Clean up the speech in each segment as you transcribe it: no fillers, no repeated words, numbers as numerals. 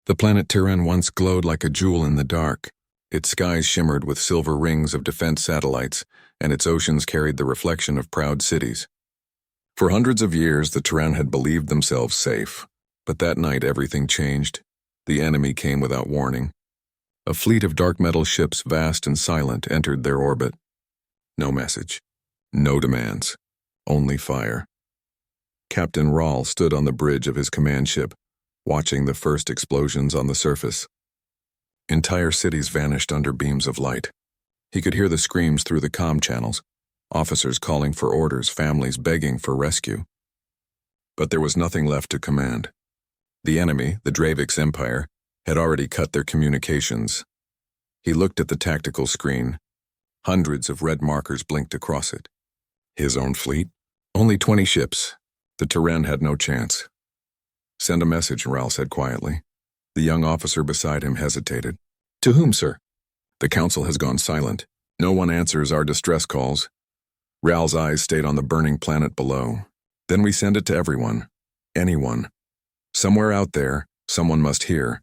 The planet Terran once glowed like a jewel in the dark. Its skies shimmered with silver rings of defense satellites, and its oceans carried the reflection of proud cities. For hundreds of years, the Terran had believed themselves safe. But that night, everything changed. The enemy came without warning. A fleet of dark metal ships, vast and silent, entered their orbit. No message. No demands. Only fire. Captain Rahl stood on the bridge of his command ship, watching the first explosions on the surface. Entire cities vanished under beams of light. He could hear the screams through the comm channels, officers calling for orders, families begging for rescue. But there was nothing left to command. The enemy, the Dravix Empire, had already cut their communications. He looked at the tactical screen. Hundreds of red markers blinked across it. His own fleet? Only 20 ships. The Terran had no chance. "Send a message," Rahl said quietly. The young officer beside him hesitated. "To whom, sir?" "The council has gone silent. No one answers our distress calls." Rahl's eyes stayed on the burning planet below. "Then we send it to everyone. Anyone. Somewhere out there, someone must hear."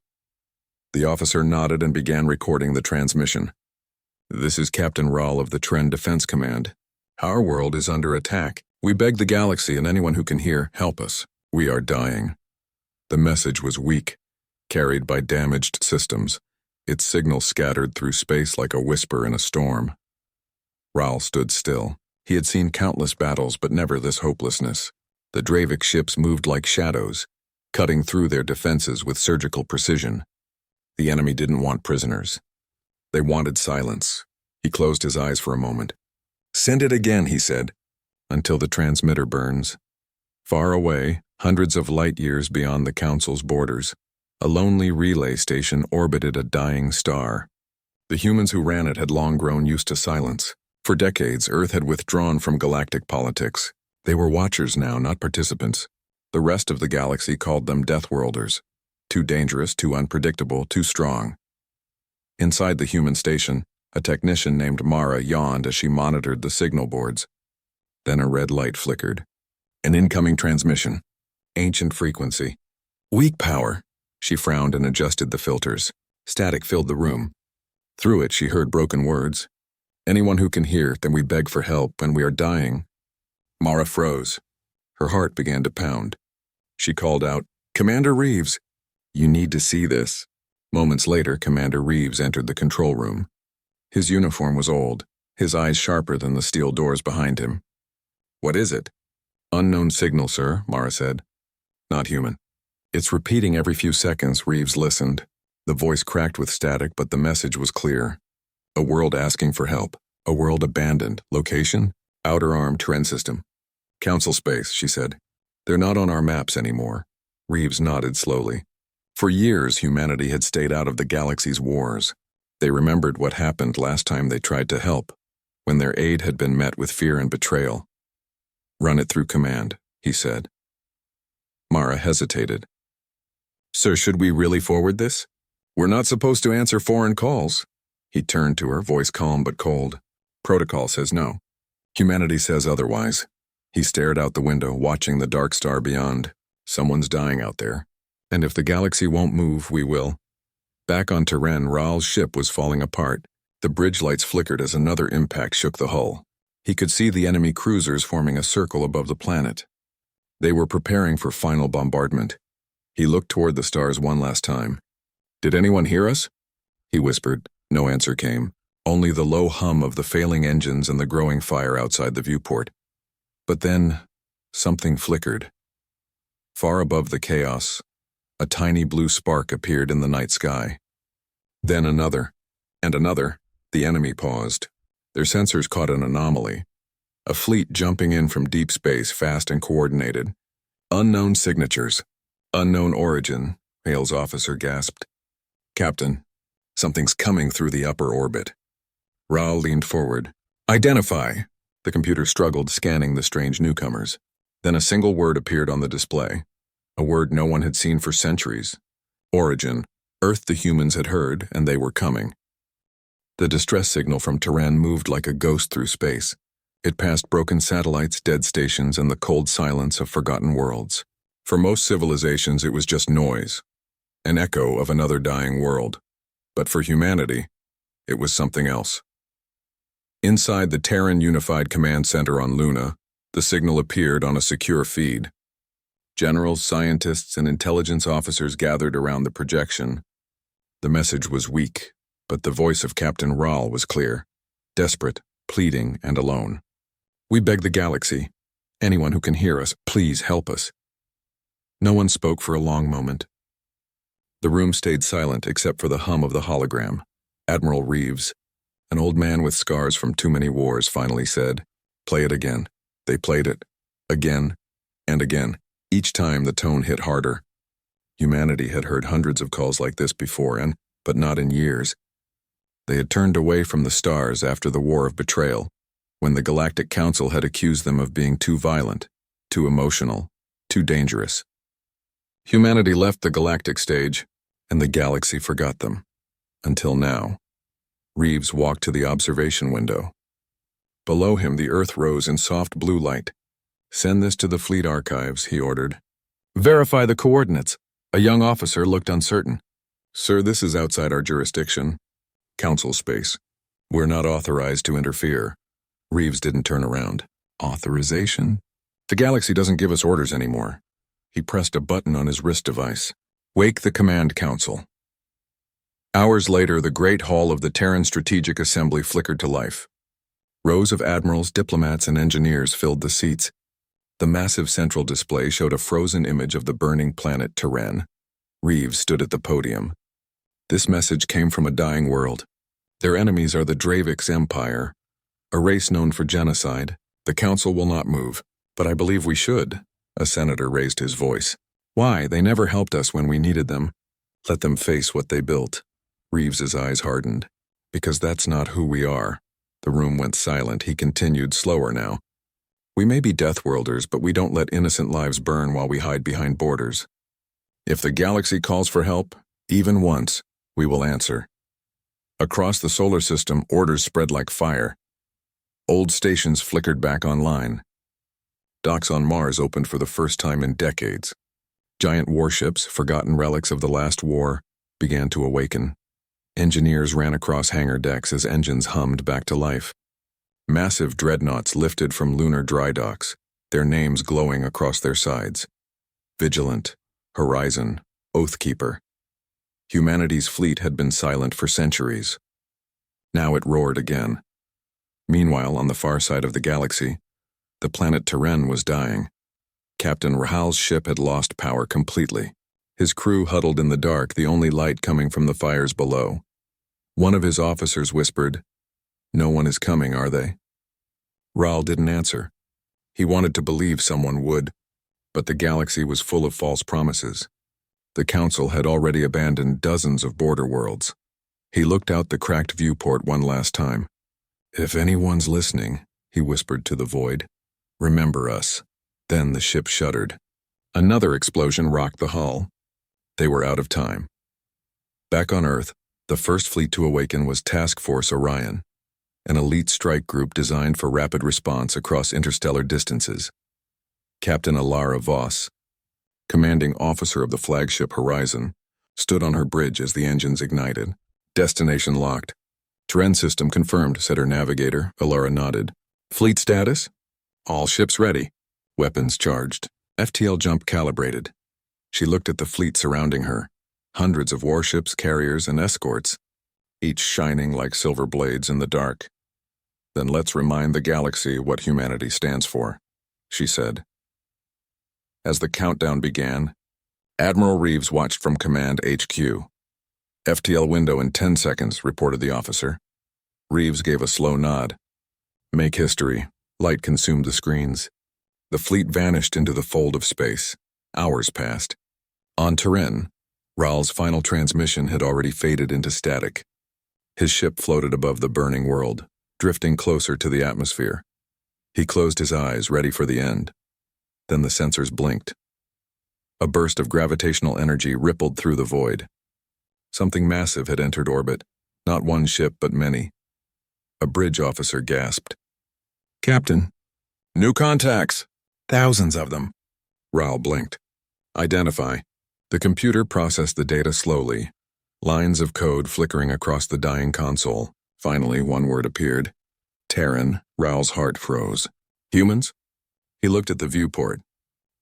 The officer nodded and began recording the transmission. "This is Captain Rahl of the Tren Defense Command. Our world is under attack. We beg the galaxy and anyone who can hear, help us. We are dying." The message was weak, carried by damaged systems. Its signal scattered through space like a whisper in a storm. Rahl stood still. He had seen countless battles, but never this hopelessness. The Dravix ships moved like shadows, cutting through their defenses with surgical precision. The enemy didn't want prisoners. They wanted silence. He closed his eyes for a moment. "Send it again," he said, "until the transmitter burns." Far away, hundreds of light years beyond the council's borders, a lonely relay station orbited a dying star. The humans who ran it had long grown used to silence. For decades, Earth had withdrawn from galactic politics. They were watchers now, not participants. The rest of the galaxy called them Deathworlders. Too dangerous, too unpredictable, too strong. Inside the human station, a technician named Mara yawned as she monitored the signal boards. Then a red light flickered. An incoming transmission. Ancient frequency. Weak power. She frowned and adjusted the filters. Static filled the room. Through it, she heard broken words. "Anyone who can hear, then we beg for help, and we are dying." Mara froze. Her heart began to pound. She called out, "Commander Reeves, you need to see this." Moments later, Commander Reeves entered the control room. His uniform was old, his eyes sharper than the steel doors behind him. "What is it?" "Unknown signal, sir," Mara said. "Not human." "It's repeating every few seconds." Reeves listened. The voice cracked with static, but the message was clear. A world asking for help. A world abandoned. Location? Outer Arm Terran System. "Council space," she said. "They're not on our maps anymore." Reeves nodded slowly. For years, humanity had stayed out of the galaxy's wars. They remembered what happened last time they tried to help, when their aid had been met with fear and betrayal. "Run it through command," he said. Mara hesitated. "Sir, should we really forward this? We're not supposed to answer foreign calls." He turned to her, voice calm but cold. "Protocol says no. Humanity says otherwise." He stared out the window, watching the dark star beyond. Someone's dying out there. And if the galaxy won't move, we will. Back on Terran, Rahl's ship was falling apart. The bridge lights flickered as another impact shook the hull. He could see the enemy cruisers forming a circle above the planet. They were preparing for final bombardment. He looked toward the stars one last time. "Did anyone hear us?" He whispered. No answer came, only the low hum of the failing engines and the growing fire outside the viewport. But then, something flickered. Far above the chaos, a tiny blue spark appeared in the night sky. Then another, and another. The enemy paused. Their sensors caught an anomaly. A fleet jumping in from deep space, fast and coordinated. "Unknown signatures. Unknown origin," Hale's officer gasped. "Captain, something's coming through the upper orbit." Rahl leaned forward. "Identify." The computer struggled, scanning the strange newcomers. Then a single word appeared on the display. A word no one had seen for centuries. Origin. Earth the humans had heard, and they were coming. The distress signal from Terran moved like a ghost through space. It passed broken satellites, dead stations, and the cold silence of forgotten worlds. For most civilizations, it was just noise. an echo of another dying world. But for humanity, it was something else. Inside the Terran Unified Command Center on Luna, the signal appeared on a secure feed. Generals, scientists, and intelligence officers gathered around the projection. The message was weak, but the voice of Captain Rahl was clear, desperate, pleading, and alone. "We beg the galaxy. Anyone who can hear us, please help us." No one spoke for a long moment. The room stayed silent except for the hum of the hologram. Admiral Reeves, an old man with scars from too many wars, finally said, "Play it again." They played it, again and again. Each time the tone hit harder. Humanity had heard hundreds of calls like this before, but not in years. They had turned away from the stars after the War of Betrayal, when the Galactic Council had accused them of being too violent, too emotional, too dangerous. Humanity left the galactic stage, and the galaxy forgot them. Until now. Reeves walked to the observation window. Below him, the Earth rose in soft blue light. "Send this to the fleet archives," he ordered. "Verify the coordinates." A young officer looked uncertain. "Sir, this is outside our jurisdiction. Council space. We're not authorized to interfere." Reeves didn't turn around. "Authorization? The galaxy doesn't give us orders anymore." He pressed a button on his wrist device. "Wake the Command Council." Hours later, the Great Hall of the Terran Strategic Assembly flickered to life. Rows of admirals, diplomats, and engineers filled the seats. The massive central display showed a frozen image of the burning planet Terran. Reeves stood at the podium. This message came from a dying world. Their enemies are the Dravix Empire, a race known for genocide. The Council will not move, but I believe we should. A senator raised his voice. "Why? They never helped us when we needed them. Let them face what they built." Reeves's eyes hardened. "Because that's not who we are." The room went silent. He continued, slower now. "We may be Deathworlders, but we don't let innocent lives burn while we hide behind borders. If the galaxy calls for help, even once, we will answer." Across the solar system, orders spread like fire. Old stations flickered back online. Docks on Mars opened for the first time in decades. Giant warships, forgotten relics of the last war, began to awaken. Engineers ran across hangar decks as engines hummed back to life. Massive dreadnoughts lifted from lunar dry docks, their names glowing across their sides. Vigilant, Horizon, Oathkeeper. Humanity's fleet had been silent for centuries. Now it roared again. Meanwhile, on the far side of the galaxy, the planet Terran was dying. Captain Rahal's ship had lost power completely. His crew huddled in the dark, the only light coming from the fires below. One of his officers whispered, "No one is coming, are they?" Rahl didn't answer. He wanted to believe someone would, but the galaxy was full of false promises. The Council had already abandoned dozens of border worlds. He looked out the cracked viewport one last time. "If anyone's listening," he whispered to the void, "remember us." Then the ship shuddered. Another explosion rocked the hull. They were out of time. Back on Earth, the first fleet to awaken was Task Force Orion, an elite strike group designed for rapid response across interstellar distances. Captain Alara Voss, commanding officer of the flagship Horizon, stood on her bridge as the engines ignited. "Destination locked." "Terran system confirmed," said her navigator. Alara nodded. "Fleet status?" "All ships ready. Weapons charged. FTL jump calibrated." She looked at the fleet surrounding her. Hundreds of warships, carriers, and escorts, each shining like silver blades in the dark. "Then let's remind the galaxy what humanity stands for," she said. As the countdown began, Admiral Reeves watched from Command HQ. "FTL window in 10 seconds, reported the officer. Reeves gave a slow nod. "Make history." Light consumed the screens. The fleet vanished into the fold of space. Hours passed. On Terran, Rahl's final transmission had already faded into static. His ship floated above the burning world, drifting closer to the atmosphere. He closed his eyes, ready for the end. Then the sensors blinked. A burst of gravitational energy rippled through the void. Something massive had entered orbit, not one ship but many. A bridge officer gasped. "Captain." "New contacts." "Thousands of them." Rahl blinked. "Identify." The computer processed the data slowly, lines of code flickering across the dying console. Finally, one word appeared. Terran. Raoul's heart froze. Humans? He looked at the viewport.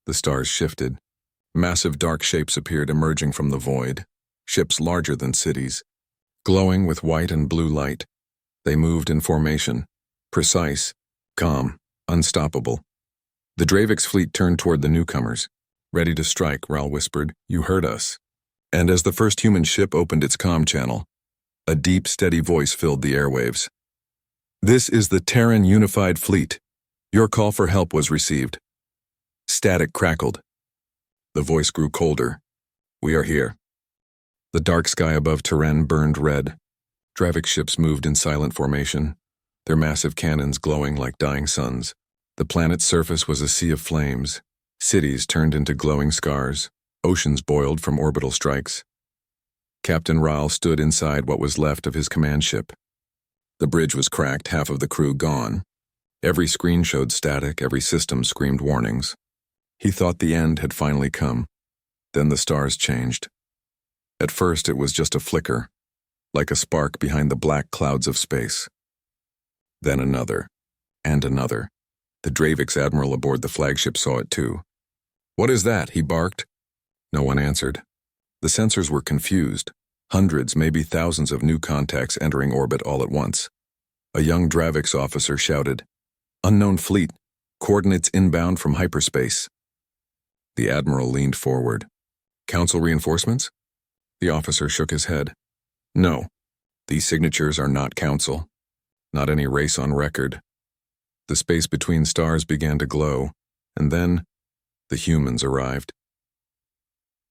The stars shifted. Massive dark shapes appeared emerging from the void, ships larger than cities. Glowing with white and blue light, they moved in formation, precise, calm, unstoppable. The Dravix fleet turned toward the newcomers. Ready to strike, Raoul whispered. You heard us. And as the first human ship opened its comm channel, a deep, steady voice filled the airwaves. This is the Terran Unified Fleet. Your call for help was received. Static crackled. The voice grew colder. We are here. The dark sky above Terran burned red. Dravix ships moved in silent formation, their massive cannons glowing like dying suns. The planet's surface was a sea of flames. Cities turned into glowing scars. Oceans boiled from orbital strikes. Captain Raoul stood inside what was left of his command ship. The bridge was cracked, half of the crew gone. Every screen showed static, every system screamed warnings. He thought the end had finally come. Then the stars changed. At first it was just a flicker, like a spark behind the black clouds of space. Then another, and another. The Dravix admiral aboard the flagship saw it too. What is that? He barked. No one answered. The sensors were confused. Hundreds, maybe thousands of new contacts entering orbit all at once. A young Dravix officer shouted, Unknown fleet, coordinates inbound from hyperspace. The admiral leaned forward. Council reinforcements? The officer shook his head. No, these signatures are not council. Not any race on record. The space between stars began to glow, and then the humans arrived.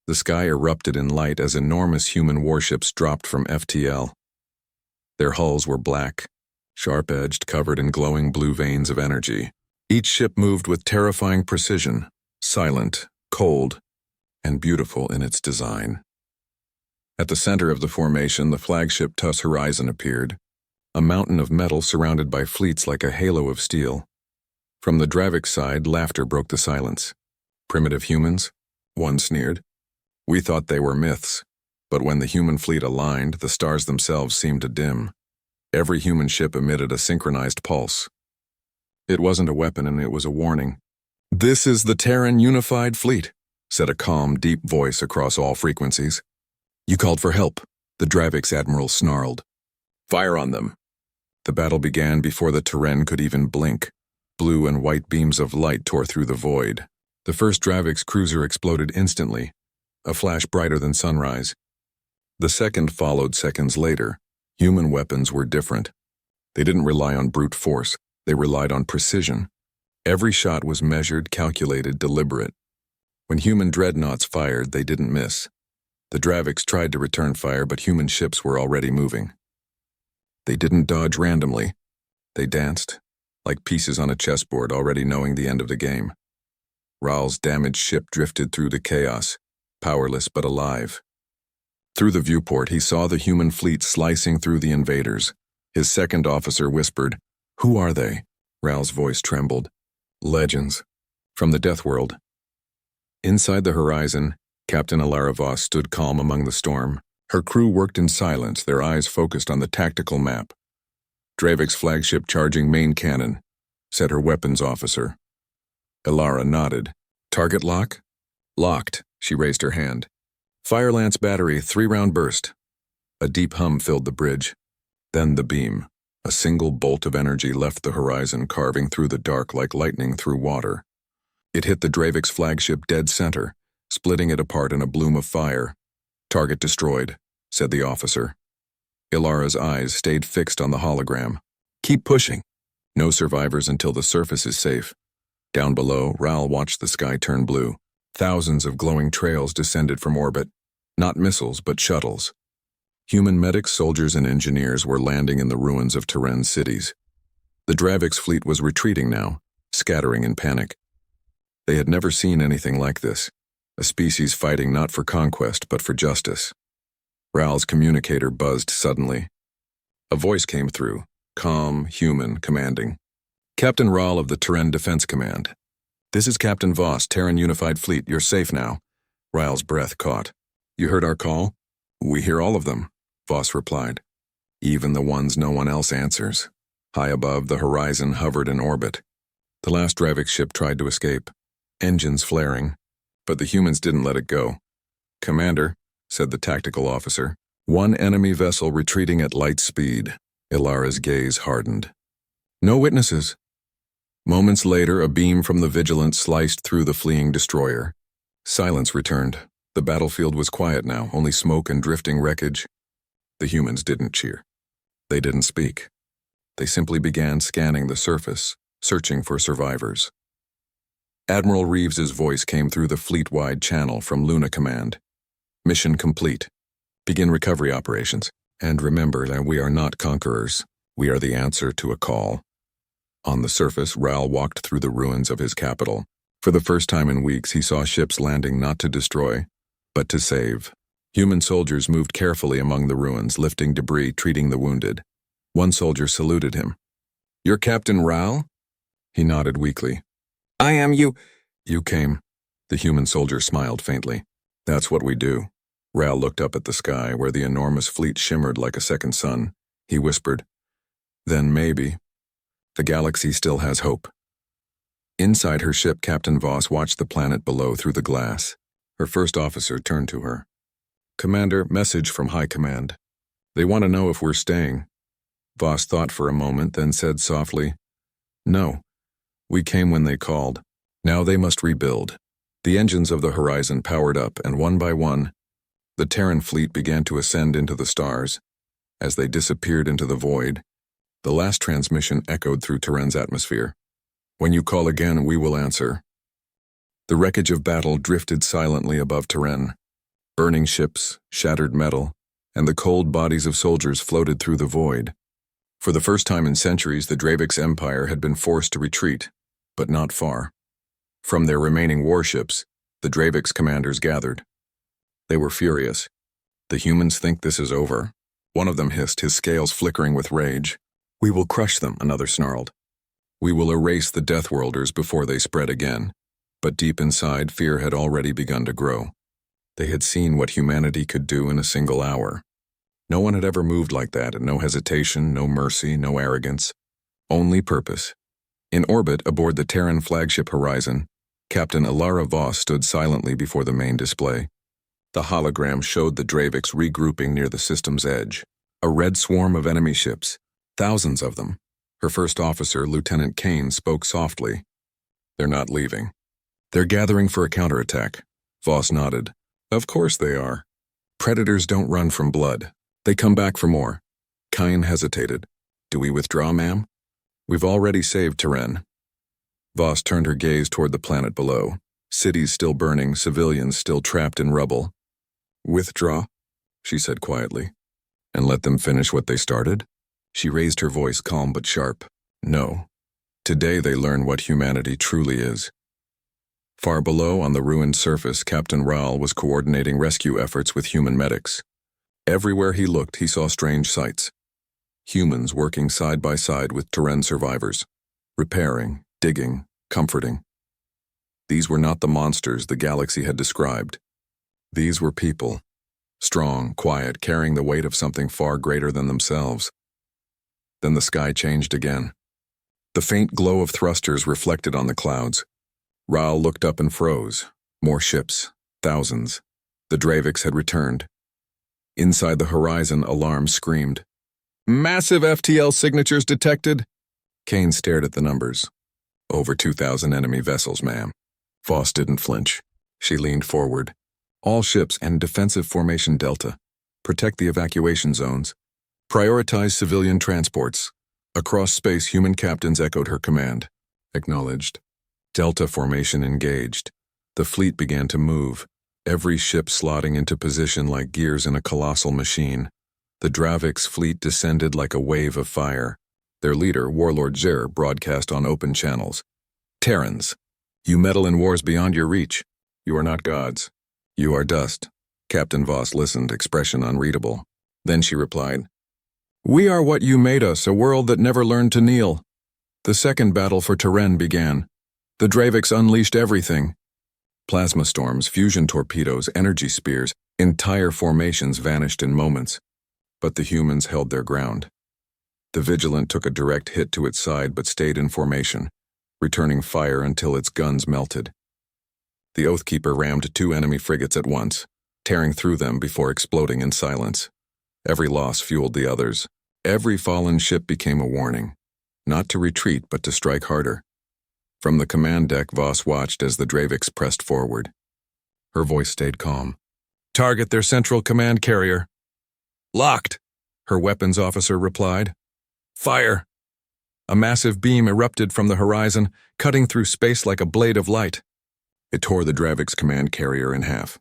The sky erupted in light as enormous human warships dropped from FTL. Their hulls were black, sharp-edged, covered in glowing blue veins of energy. Each ship moved with terrifying precision, silent, cold, and beautiful in its design. At the center of the formation, the flagship TUS Horizon appeared, a mountain of metal surrounded by fleets like a halo of steel. From the Dravix side, laughter broke the silence. Primitive humans? One sneered. We thought they were myths, but when the human fleet aligned, the stars themselves seemed to dim. Every human ship emitted a synchronized pulse. It wasn't a weapon, and it was a warning. This is the Terran Unified Fleet, said a calm, deep voice across all frequencies. You called for help, the Dravix admiral snarled. Fire on them. The battle began before the Terran could even blink. Blue and white beams of light tore through the void. The first Dravix cruiser exploded instantly, a flash brighter than sunrise. The second followed seconds later. Human weapons were different. They didn't rely on brute force. They relied on precision. Every shot was measured, calculated, deliberate. When human dreadnoughts fired, they didn't miss. The Dravix tried to return fire, but human ships were already moving. They didn't dodge randomly. They danced, like pieces on a chessboard, already knowing the end of the game. Raoul's damaged ship drifted through the chaos, powerless but alive. Through the viewport, he saw the human fleet slicing through the invaders. His second officer whispered, Who are they? Raoul's voice trembled. Legends. From the Death World. Inside the horizon, Captain Alara Voss stood calm among the storm. Her crew worked in silence, their eyes focused on the tactical map. Dravix flagship charging main cannon, said her weapons officer. Alara nodded. Target lock? Locked, she raised her hand. Fire lance battery, 3-round burst. A deep hum filled the bridge. Then the beam. A single bolt of energy left the horizon, carving through the dark like lightning through water. It hit the Dravix flagship dead center, splitting it apart in a bloom of fire. Target destroyed, said the officer. Ilara's eyes stayed fixed on the hologram. Keep pushing. No survivors until the surface is safe. Down below, Raoul watched the sky turn blue. Thousands of glowing trails descended from orbit. Not missiles, but shuttles. Human medics, soldiers, and engineers were landing in the ruins of Terran cities. The Dravix fleet was retreating now, scattering in panic. They had never seen anything like this, a species fighting not for conquest but for justice. Raoul's communicator buzzed suddenly. A voice came through, calm, human, commanding. Captain Raoul of the Terran Defense Command. This is Captain Voss, Terran Unified Fleet. You're safe now. Ryle's breath caught. You heard our call? We hear all of them, Voss replied. Even the ones no one else answers. High above, the horizon hovered in orbit. The last Dravik ship tried to escape, engines flaring, but the humans didn't let it go. Commander, said the tactical officer, one enemy vessel retreating at light speed. Ilara's gaze hardened. No witnesses. Moments later, a beam from the Vigilant sliced through the fleeing destroyer. Silence returned. The battlefield was quiet now, only smoke and drifting wreckage. The humans didn't cheer. They didn't speak. They simply began scanning the surface, searching for survivors. Admiral Reeves's voice came through the fleet-wide channel from Luna Command. Mission complete. Begin recovery operations. And remember that we are not conquerors. We are the answer to a call. On the surface, Raoul walked through the ruins of his capital. For the first time in weeks, he saw ships landing not to destroy, but to save. Human soldiers moved carefully among the ruins, lifting debris, treating the wounded. One soldier saluted him. You're Captain Raoul? He nodded weakly. I am you. You came. The human soldier smiled faintly. That's what we do. Raoul looked up at the sky, where the enormous fleet shimmered like a second sun. He whispered, Then maybe. The galaxy still has hope. Inside her ship, Captain Voss watched the planet below through the glass. Her first officer turned to her. Commander, message from High Command. They want to know if we're staying. Voss thought for a moment, then said softly, No. We came when they called. Now they must rebuild. The engines of the horizon powered up, and one by one, the Terran fleet began to ascend into the stars. As they disappeared into the void, the last transmission echoed through Terran's atmosphere. When you call again, we will answer. The wreckage of battle drifted silently above Terran. Burning ships, shattered metal, and the cold bodies of soldiers floated through the void. For the first time in centuries, the Dravik's empire had been forced to retreat, but not far. From their remaining warships, the Dravik's commanders gathered. They were furious. The humans think this is over. One of them hissed, his scales flickering with rage. We will crush them, another snarled. We will erase the Death Worlders before they spread again. But deep inside, fear had already begun to grow. They had seen what humanity could do in a single hour. No one had ever moved like that, and no hesitation, no mercy, no arrogance. Only purpose. In orbit aboard the Terran flagship Horizon, Captain Ilara Voss stood silently before the main display. The hologram showed the Draviks regrouping near the system's edge. A red swarm of enemy ships, thousands of them. Her first officer, Lieutenant Kane, spoke softly. They're not leaving. They're gathering for a counterattack. Voss nodded. Of course they are. Predators don't run from blood. They come back for more. Kane hesitated. Do we withdraw, ma'am? We've already saved Terran. Voss turned her gaze toward the planet below. Cities still burning, civilians still trapped in rubble. Withdraw, she said quietly. And let them finish what they started? She raised her voice, calm but sharp. No. Today they learn what humanity truly is. Far below, on the ruined surface, Captain Raoul was coordinating rescue efforts with human medics. Everywhere he looked, he saw strange sights. Humans working side by side with Terran survivors, repairing, digging, comforting. These were not the monsters the galaxy had described. These were people, strong, quiet, carrying the weight of something far greater than themselves. Then the sky changed again. The faint glow of thrusters reflected on the clouds. Raoul looked up and froze. More ships, thousands. The Draviks had returned. Inside the horizon, alarms screamed. Massive FTL signatures detected. Kane stared at the numbers. Over 2,000 enemy vessels, ma'am. Voss didn't flinch. She leaned forward. All ships and defensive formation Delta. Protect the evacuation zones. Prioritize civilian transports. Across space, human captains echoed her command. Acknowledged. Delta formation engaged. The fleet began to move, every ship slotting into position like gears in a colossal machine. The Dravik's fleet descended like a wave of fire. Their leader, Warlord Zer, broadcast on open channels. Terrans, you meddle in wars beyond your reach. You are not gods. You are dust. Captain Voss listened, expression unreadable. Then she replied, We are what you made us, a world that never learned to kneel. The second battle for Terran began. The Draviks unleashed everything. Plasma storms, fusion torpedoes, energy spears, entire formations vanished in moments. But the humans held their ground. The Vigilant took a direct hit to its side but stayed in formation, returning fire until its guns melted. The Oathkeeper rammed 2 enemy frigates at once, tearing through them before exploding in silence. Every loss fueled the others. Every fallen ship became a warning, not to retreat but to strike harder. From the command deck, Voss watched as the Dravix pressed forward. Her voice stayed calm. "Target their central command carrier." "Locked," her weapons officer replied. "Fire!" A massive beam erupted from the horizon, cutting through space like a blade of light. It tore the Dravix command carrier in half.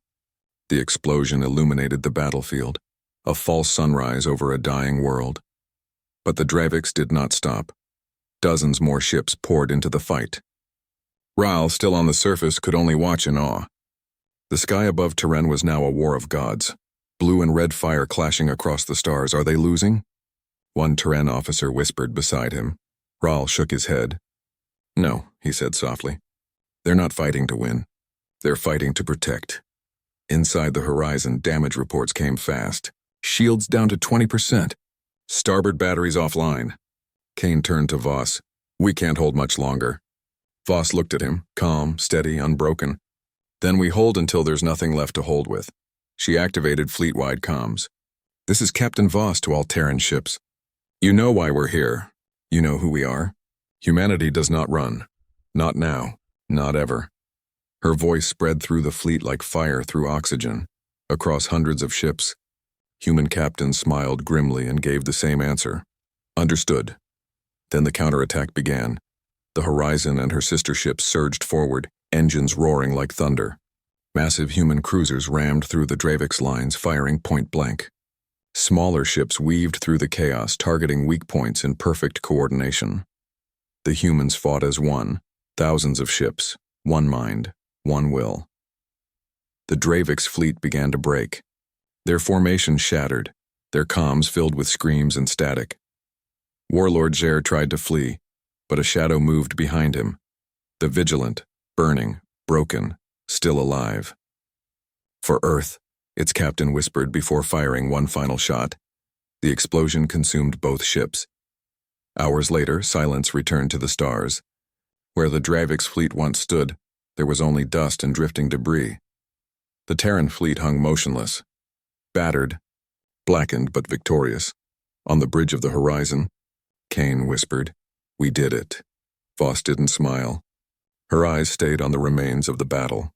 The explosion illuminated the battlefield, a false sunrise over a dying world. But the Dravix did not stop. Dozens more ships poured into the fight. Raal, still on the surface, could only watch in awe. The sky above Terran was now a war of gods. Blue and red fire clashing across the stars. "Are they losing?" One Terran officer whispered beside him. Raal shook his head. "No," he said softly. "They're not fighting to win. They're fighting to protect." Inside the horizon, damage reports came fast. Shields down to 20%. Starboard batteries offline. Kane turned to Voss. "We can't hold much longer." Voss looked at him, calm, steady, unbroken. "Then we hold until there's nothing left to hold with." She activated fleet-wide comms. "This is Captain Voss to all Terran ships. You know why we're here. You know who we are. Humanity does not run. Not now. Not ever." Her voice spread through the fleet like fire through oxygen, across hundreds of ships. Human captains smiled grimly and gave the same answer. "Understood." Then the counterattack began. The Horizon and her sister ships surged forward, engines roaring like thunder. Massive human cruisers rammed through the Dravix lines, firing point blank. Smaller ships weaved through the chaos, targeting weak points in perfect coordination. The humans fought as one, thousands of ships, one mind, one will. The Dravix fleet began to break. Their formation shattered, their comms filled with screams and static. Warlord Zer tried to flee, but a shadow moved behind him. The Vigilant, burning, broken, still alive. "For Earth," its captain whispered before firing one final shot. The explosion consumed both ships. Hours later, silence returned to the stars. Where the Dravix fleet once stood, there was only dust and drifting debris. The Terran fleet hung motionless, battered, blackened but victorious. On the bridge of the horizon, Kane whispered, "We did it." Voss didn't smile. Her eyes stayed on the remains of the battle.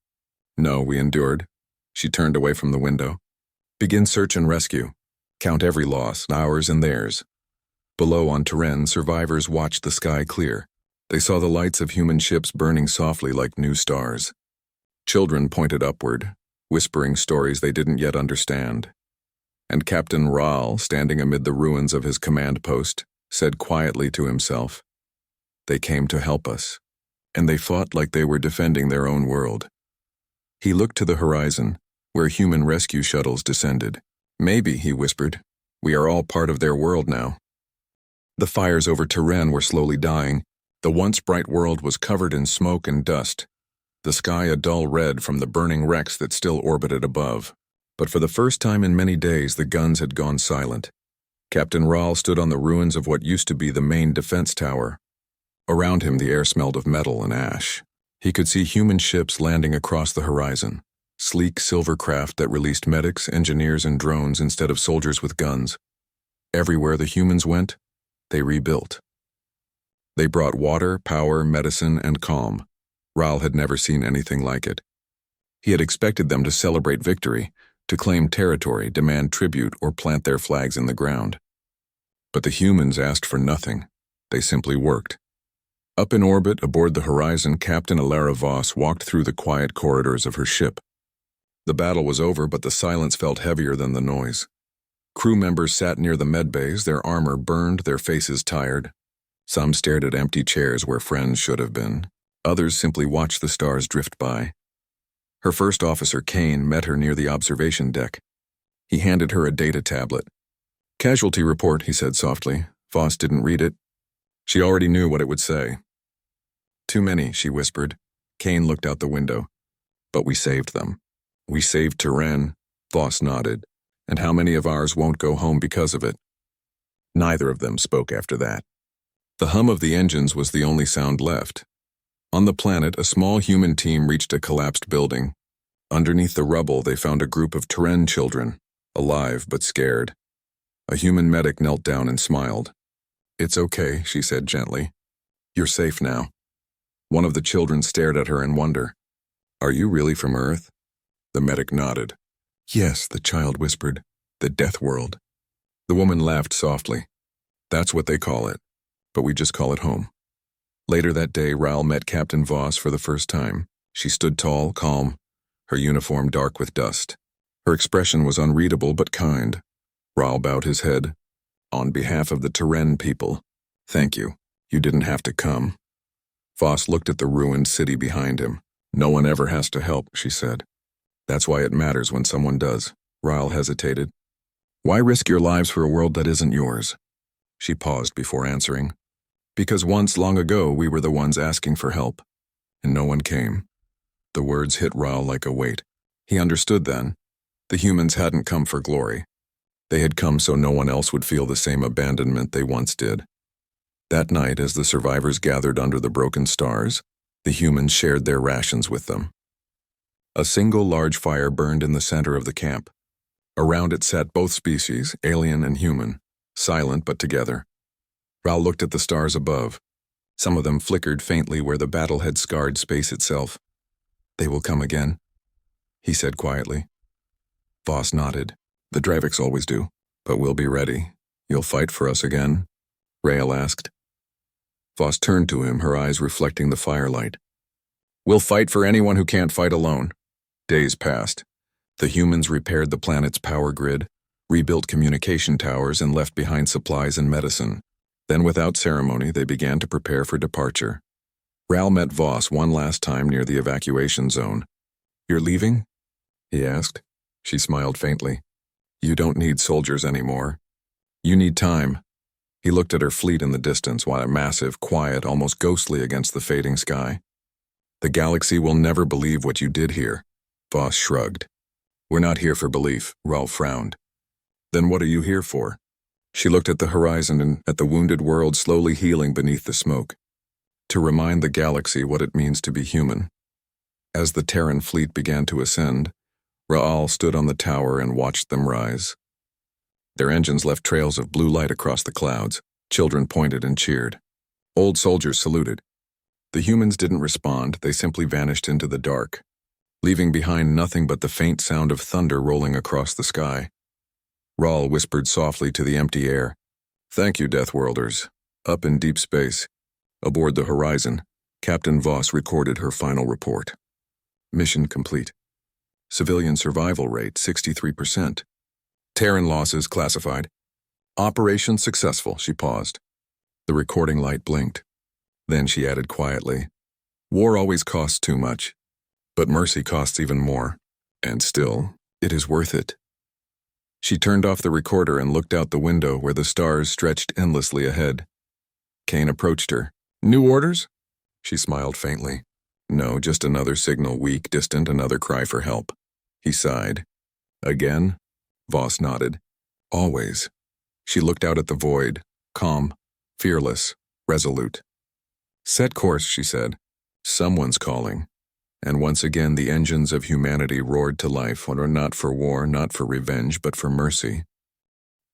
"No, we endured." She turned away from the window. "Begin search and rescue. Count every loss, ours and theirs." Below on Terran, survivors watched the sky clear. They saw the lights of human ships burning softly like new stars. Children pointed upward, whispering stories they didn't yet understand. And Captain Raal, standing amid the ruins of his command post, said quietly to himself, "They came to help us, and they fought like they were defending their own world." He looked to the horizon, where human rescue shuttles descended. "Maybe," he whispered, "we are all part of their world now." The fires over Terran were slowly dying. The once bright world was covered in smoke and dust, the sky a dull red from the burning wrecks that still orbited above. But for the first time in many days, the guns had gone silent. Captain Raal stood on the ruins of what used to be the main defense tower. Around him, the air smelled of metal and ash. He could see human ships landing across the horizon, sleek silver craft that released medics, engineers, and drones instead of soldiers with guns. Everywhere the humans went, they rebuilt. They brought water, power, medicine, and calm. Raal had never seen anything like it. He had expected them to celebrate victory, to claim territory, demand tribute, or plant their flags in the ground. But the humans asked for nothing. They simply worked. Up in orbit, aboard the Horizon, Captain Alara Voss walked through the quiet corridors of her ship. The battle was over, but the silence felt heavier than the noise. Crew members sat near the medbays, their armor burned, their faces tired. Some stared at empty chairs where friends should have been. Others simply watched the stars drift by. Her first officer, Kane, met her near the observation deck. He handed her a data tablet. "Casualty report," he said softly. Voss didn't read it. She already knew what it would say. "Too many," she whispered. Kane looked out the window. But we saved them. We saved Terran, Voss nodded. And how many of ours won't go home because of it? Neither of them spoke after that. The hum of the engines was the only sound left. On the planet, a small human team reached a collapsed building. Underneath the rubble, they found a group of Terran children, alive but scared. A human medic knelt down and smiled. "It's okay," she said gently. "You're safe now." One of the children stared at her in wonder. "Are you really from Earth?" The medic nodded. "Yes," the child whispered. "The death world." The woman laughed softly. "That's what they call it, but we just call it home." Later that day, Raoul met Captain Voss for the first time. She stood tall, calm, her uniform dark with dust. Her expression was unreadable but kind. Raoul bowed his head. "On behalf of the Terran people, thank you. You didn't have to come." Voss looked at the ruined city behind him. "No one ever has to help," she said. "That's why it matters when someone does." Raoul hesitated. "Why risk your lives for a world that isn't yours?" She paused before answering. "Because once, long ago, we were the ones asking for help, and no one came." The words hit Raoul like a weight. He understood then. The humans hadn't come for glory. They had come so no one else would feel the same abandonment they once did. That night, as the survivors gathered under the broken stars, the humans shared their rations with them. A single large fire burned in the center of the camp. Around it sat both species, alien and human, silent but together. Raoul looked at the stars above. Some of them flickered faintly where the battle had scarred space itself. "They will come again," he said quietly. Voss nodded. "The Draviks always do, but we'll be ready. You'll fight for us again?" Raoul asked. Voss turned to him, her eyes reflecting the firelight. "We'll fight for anyone who can't fight alone." Days passed. The humans repaired the planet's power grid, rebuilt communication towers, and left behind supplies and medicine. Then, without ceremony, they began to prepare for departure. Raoul met Voss one last time near the evacuation zone. "You're leaving?" he asked. She smiled faintly. "You don't need soldiers anymore. You need time." He looked at her fleet in the distance, while massive, quiet, almost ghostly against the fading sky. "The galaxy will never believe what you did here." Voss shrugged. "We're not here for belief," Raoul frowned. "Then what are you here for?" She looked at the horizon and at the wounded world slowly healing beneath the smoke. "To remind the galaxy what it means to be human." As the Terran fleet began to ascend, Raoul stood on the tower and watched them rise. Their engines left trails of blue light across the clouds. Children pointed and cheered. Old soldiers saluted. The humans didn't respond, they simply vanished into the dark, leaving behind nothing but the faint sound of thunder rolling across the sky. Raoul whispered softly to the empty air, "Thank you, Deathworlders." Up in deep space, aboard the horizon, Captain Voss recorded her final report. Mission complete. Civilian survival rate 63%. Terran losses classified. Operation successful, she paused. The recording light blinked. Then she added quietly, "War always costs too much, but mercy costs even more. And still, it is worth it." She turned off the recorder and looked out the window where the stars stretched endlessly ahead. Kane approached her. "New orders?" She smiled faintly. "No, just another signal, weak, distant, another cry for help." He sighed. "Again?" Voss nodded. "Always." She looked out at the void, calm, fearless, resolute. "Set course," she said. "Someone's calling." And once again the engines of humanity roared to life, not for war, not for revenge, but for mercy.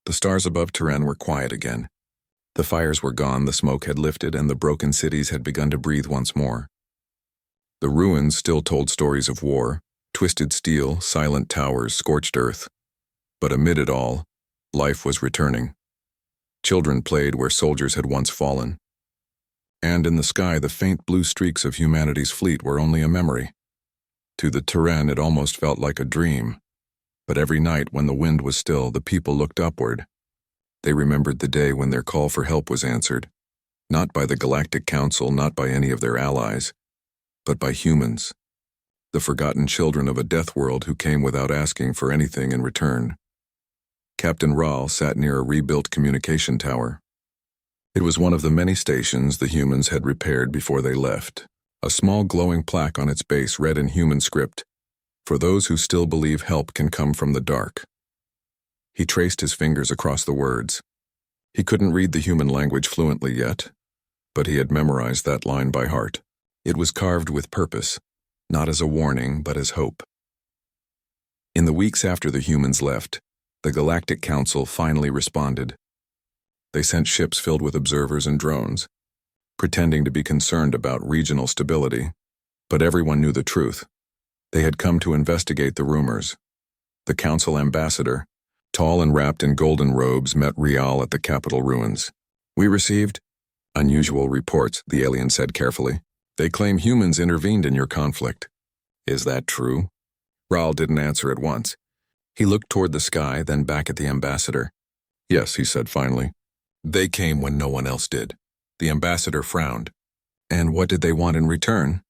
The stars above Terran were quiet again. The fires were gone, the smoke had lifted, and the broken cities had begun to breathe once more. The ruins still told stories of war, twisted steel, silent towers, scorched earth. But amid it all, life was returning. Children played where soldiers had once fallen. And in the sky, the faint blue streaks of humanity's fleet were only a memory. To the Terran, it almost felt like a dream. But every night when the wind was still, the people looked upward. They remembered the day when their call for help was answered, not by the Galactic Council, not by any of their allies, but by humans, the forgotten children of a death world who came without asking for anything in return. Captain Raoul sat near a rebuilt communication tower. It was one of the many stations the humans had repaired before they left, A small glowing plaque on its base read in human script, "For those who still believe help can come from the dark." He traced his fingers across the words. He couldn't read the human language fluently yet, but he had memorized that line by heart. It was carved with purpose, not as a warning, but as hope. In the weeks after the humans left, the Galactic Council finally responded. They sent ships filled with observers and drones, pretending to be concerned about regional stability. But everyone knew the truth. They had come to investigate the rumors. The Council ambassador, tall and wrapped in golden robes, met Rial at the capital ruins. "We received unusual reports," the alien said carefully. "They claim humans intervened in your conflict. Is that true?" Rial didn't answer at once. He looked toward the sky, then back at the ambassador. "Yes," he said finally. "They came when no one else did." The ambassador frowned. "And what did they want in return?"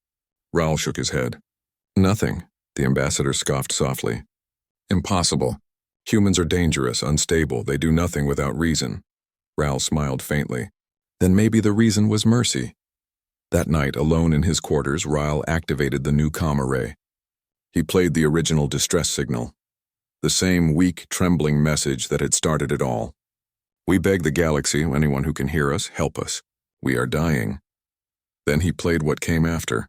Rial shook his head. "Nothing," the ambassador scoffed softly. "Impossible. Humans are dangerous, unstable. They do nothing without reason." Rial smiled faintly. Then maybe the reason was mercy. That night, alone in his quarters, Rial activated the new comm array. He played the original distress signal, the same weak, trembling message that had started it all. "We beg the galaxy, anyone who can hear us, help us. We are dying." Then he played what came after.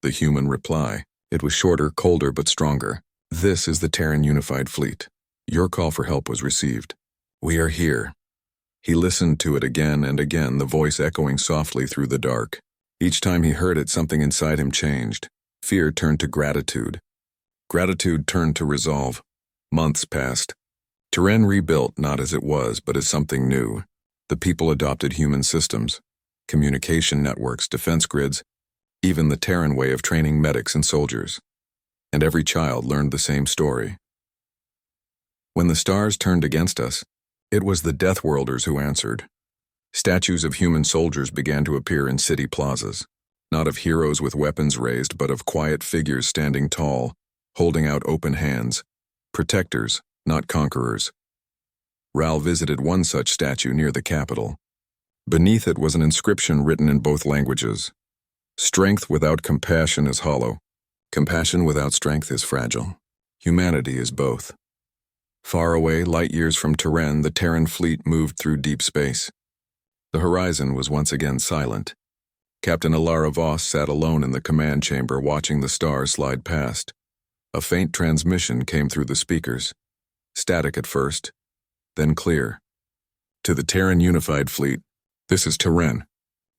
The human reply. It was shorter, colder, but stronger. "This is the Terran Unified Fleet. Your call for help was received. We are here." He listened to it again and again, the voice echoing softly through the dark. Each time he heard it, something inside him changed. Fear turned to gratitude. Gratitude turned to resolve. Months passed. Terran rebuilt not as it was, but as something new. The people adopted human systems, communication networks, defense grids, even the Terran way of training medics and soldiers. And every child learned the same story. When the stars turned against us, it was the Death Worlders who answered. Statues of human soldiers began to appear in city plazas, not of heroes with weapons raised, but of quiet figures standing tall, holding out open hands, protectors, not conquerors. Rial visited one such statue near the capital. Beneath it was an inscription written in both languages. "Strength without compassion is hollow. Compassion without strength is fragile. Humanity is both." Far away, light years from Terran, the Terran fleet moved through deep space. The horizon was once again silent. Captain Alara Voss sat alone in the command chamber, watching the stars slide past. A faint transmission came through the speakers. Static at first, then clear. "To the Terran Unified Fleet, this is Terran.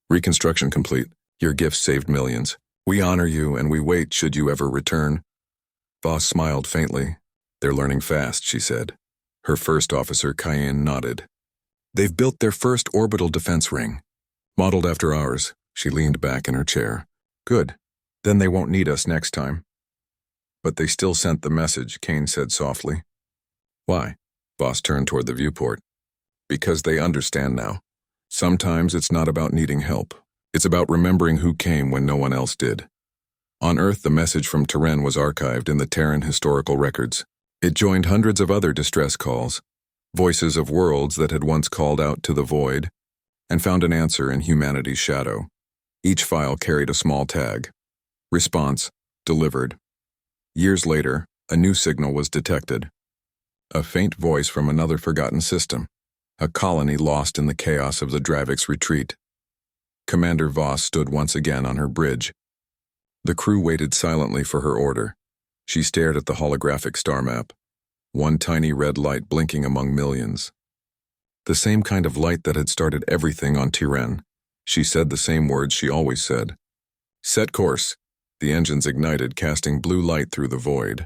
Reconstruction complete. Your gifts saved millions. We honor you, and we wait should you ever return." Voss smiled faintly. "They're learning fast," she said. Her first officer, Cayenne, nodded. "They've built their first orbital defense ring, modeled after ours." She leaned back in her chair. "Good. Then they won't need us next time." "But they still sent the message," Kane said softly. "Why?" Voss turned toward the viewport. "Because they understand now. Sometimes it's not about needing help. It's about remembering who came when no one else did." On Earth, the message from Terran was archived in the Terran historical records. It joined hundreds of other distress calls, voices of worlds that had once called out to the void, and found an answer in humanity's shadow. Each file carried a small tag. Response, delivered. Years later, a new signal was detected. A faint voice from another forgotten system, a colony lost in the chaos of the Dravik's retreat. Commander Voss stood once again on her bridge. The crew waited silently for her order. She stared at the holographic star map, one tiny red light blinking among millions. The same kind of light that had started everything on Terran. She said the same words she always said. "Set course." The engines ignited, casting blue light through the void.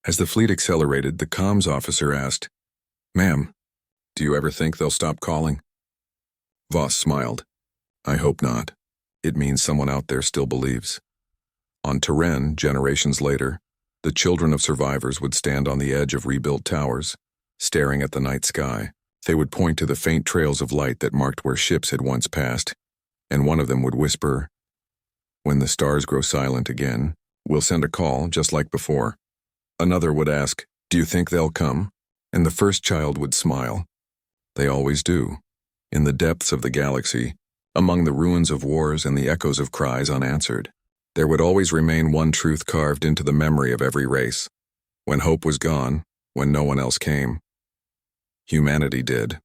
As the fleet accelerated, the comms officer asked, "Ma'am, do you ever think they'll stop calling?" Voss smiled. "I hope not. It means someone out there still believes." On Terran, generations later, the children of survivors would stand on the edge of rebuilt towers, staring at the night sky. They would point to the faint trails of light that marked where ships had once passed, and one of them would whisper, "When the stars grow silent again, we'll send a call just like before." Another would ask, "Do you think they'll come?" And the first child would smile. They always do. In the depths of the galaxy, Among the ruins of wars and the echoes of cries unanswered, there would always remain one truth carved into the memory of every race. When hope was gone, when no one else came, humanity did.